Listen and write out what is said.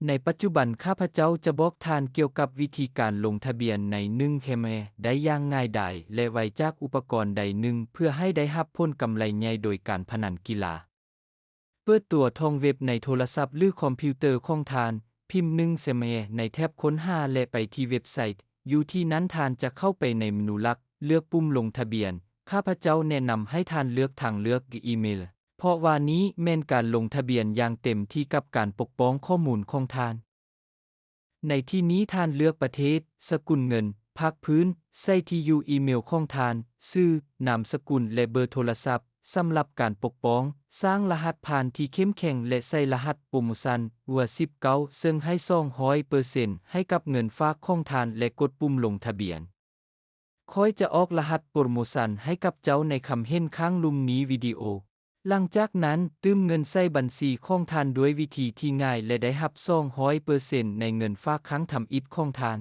ในปัจจุบันข้าพเจ้าจะบอกท่านเกี่ยวกับวิธีการลงทะเบียนใน1เคมได้อย่างง่ายดายและไวจากอุปกรณ์ใดหนึ่งเพื่อให้ได้รับผลกำไรใหญ่โดยการพนันกีฬาเปิดตัวท่องเว็บในโทรศัพท์หรือคอมพิวเตอร์ของท่านพิมพ์1เคมในแท็บค้นหาและไปที่เว็บไซต์อยู่ที่นั้นท่านจะเข้าไปในเมนูหลักเลือกปุ่มลงทะเบียนข้าพเจ้าแนะนำให้ท่านเลือกทางเลือกอีเมลเพราะว่านี้แม่นการลงทะเบียนอย่างเต็มที่กับการปกป้องข้อมูลของท่านในที่นี้ท่านเลือกประเทศสกุลเงินภาคพื้นใส่ที่อยู่อีเมลของท่านชื่อนามสกุลและเบอร์โทรศัพท์สำหรับการปกป้องสร้างรหัสผ่านที่เข้มแข็งและใส่รหัสโปรโมชั่นวัว19ซึ่งให้200%ให้กับเงินฝากของท่านและกดปุ่มลงทะเบียนค่อยจะออกรหัสโปรโมชั่นให้กับเจ้าในคำเห็นข้างลุ่มนี้วิดีโอหลังจากนั้นตื้มเงินใส่บัญชีของท่านด้วยวิธีที่ง่ายและได้รับ200%ในเงินฝากครั้งทำอิฐของท่าน